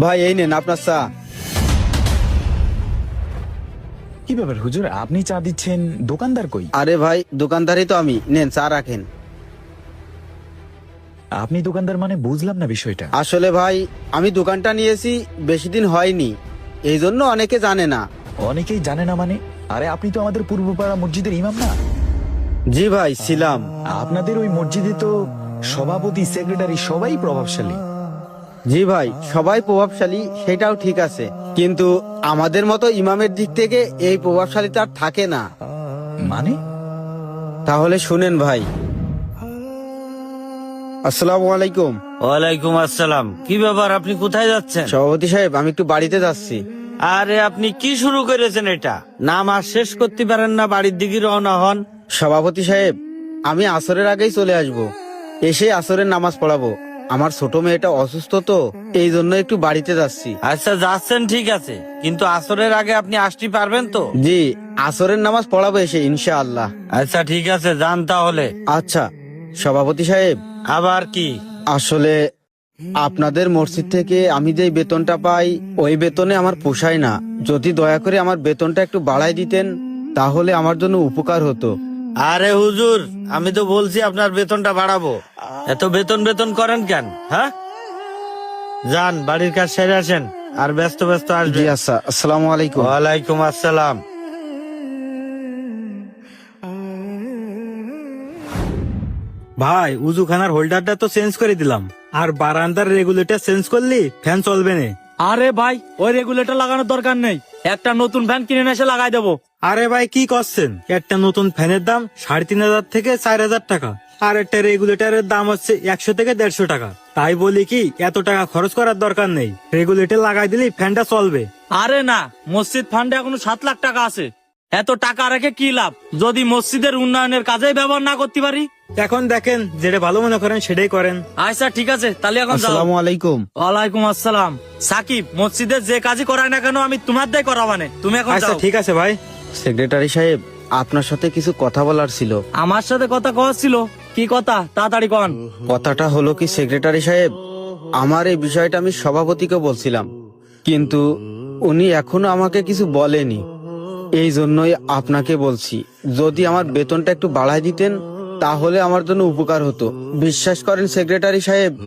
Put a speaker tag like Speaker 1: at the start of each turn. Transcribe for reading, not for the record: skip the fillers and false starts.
Speaker 1: ভাই এই নেন আপনার চা।
Speaker 2: কি ব্যাপার হুজুর, আপনি চা দিচ্ছেন, দোকানদার কই?
Speaker 1: আরে ভাই দোকানদারই তো আমি, নেন চা রাখেন।
Speaker 2: আপনি দোকানদার মানে বুঝলাম না বিষয়টা।
Speaker 1: আসলে ভাই আমি দোকানটা নিয়েছি বেশি দিন হয়নি, এই জন্য অনেকে জানে না।
Speaker 2: অনেকেই জানে না মানে? আরে আপনি তো আমাদের পূর্বপাড়া মসজিদের ইমাম না?
Speaker 1: জি ভাই ছিলাম।
Speaker 2: আপনাদের ওই মসজিদে তো সভাপতি, সেক্রেটারি সবাই প্রভাবশালী।
Speaker 1: জি ভাই সবাই প্রভাবশালী, সেটাও ঠিক আছে, কিন্তু আমাদের মতো ইমামের দিক থেকে এই প্রভাবশালীটা আর থাকে না।
Speaker 2: মানে?
Speaker 1: তাহলে শুনেন ভাই। আসসালামু আলাইকুম।
Speaker 3: ওয়ালাইকুম আসসালাম। কি ব্যাপার, আপনি কোথায় যাচ্ছেন?
Speaker 1: সভাপতি সাহেব আমি একটু বাড়িতে যাচ্ছি।
Speaker 3: আরে আপনি কি শুরু করেছেন এটা? নামাজ শেষ করতে পারেন না, বাড়ির দিকে রওনা হন।
Speaker 1: সভাপতি সাহেব আমি আসরের আগেই চলে আসব, এসে আসরের নামাজ পড়াবো। আমার ছোট মেয়েটা অসুস্থ তো, এই জন্য একটু বাড়িতে যাচ্ছি।
Speaker 3: আচ্ছা যাচ্ছেন ঠিক আছে, কিন্তু আসরের আগে আপনি আসতে পারবেন তো?
Speaker 1: জি আসরের নামাজ পড়াবো এসে ইনশাআল্লাহ।
Speaker 3: আচ্ছা ঠিক আছে, যান তাহলে।
Speaker 1: আচ্ছা সভাপতি সাহেব,
Speaker 3: আবার কি?
Speaker 1: আসলে আপনাদের মসজিদ থেকে আমি যে বেতনটা পাই ওই বেতনে আমার পোষায় না, যদি দয়া করে আমার বেতনটা একটু বাড়াই দিতেন তাহলে আমার জন্য উপকার হতো।
Speaker 3: আরে হুজুর, আমি তো বলছি আপনার বেতনটা বাড়াবো, এত বেতন বেতন করেন কেন? হ্যাঁ, যান বাড়ির কাজ সেরে আসেন, আর ব্যস্ত ব্যস্ত
Speaker 1: জি
Speaker 3: আসবেন।
Speaker 1: আচ্ছা, আসসালামু আলাইকুম।
Speaker 3: ওয়ালাইকুম আসসালাম।
Speaker 4: ভাই উজুখানার হোল্ডারটা তো চেঞ্জ করে দিলাম, আর বারান্দার রেগুলেটর চেঞ্জ করলি ফ্যান চলবে না।
Speaker 5: আরে ভাই ওই রেগুলেটর লাগানোর দরকার নেই, একটা নতুন ফ্যান কিনে এনে এসে লাগাই দেবো।
Speaker 4: আরে ভাই কি করছেন, একটা নতুন ফ্যানের দাম 3,500 থেকে 4,000 টাকা, আর একটা রেগুলেটরের দাম হচ্ছে 100 থেকে 150 টাকা। তাই বলি কি এত টাকা খরচ করার দরকার নেই, রেগুলেটর লাগাই দিলেই ফ্যানটা চলবে।
Speaker 5: আরে না, মসজিদ ফান্ডে এখনো 7 লাখ টাকা আছে, এত টাকা রেখে কি লাভ যদি মসজিদের উন্নয়নের কাজে ব্যবহার না করতে পারি।
Speaker 4: এখন দেখেন যেটা ভালো মনে করেন সেটাই করেন।
Speaker 5: আচ্ছা ঠিক আছে, তাহলে এখন যাও।
Speaker 1: আসসালামু আলাইকুম।
Speaker 5: ওয়ালাইকুম আসসালাম। সাকিব, মসজিদের যে কাজই করায় না কেন আমি তোমার দায় করাবানে, তুমি এখন
Speaker 4: আচ্ছা
Speaker 5: যাও।
Speaker 4: ঠিক আছে ভাই।
Speaker 1: সেক্রেটারি সাহেব আপনার সাথে কিছু কথা বলার ছিল।
Speaker 5: আমার সাথে কথা কওয়া ছিল, কি কথা তাড়াতাড়ি কন।
Speaker 1: কথাটা হলো কি সেক্রেটারি সাহেব, আমার এই বিষয়টা আমি সভাপতিকে বলছিলাম, কিন্তু উনি এখনো আমাকে কিছু বলেনি, এই জন্যই আপনাকে বলছি যদি আমার বেতনটা একটু বাড়ায় দিতেন তাহলে আমার জন্য উপকার হতো। বিশ্বাস করেন সেক্রেটারি সাহেব,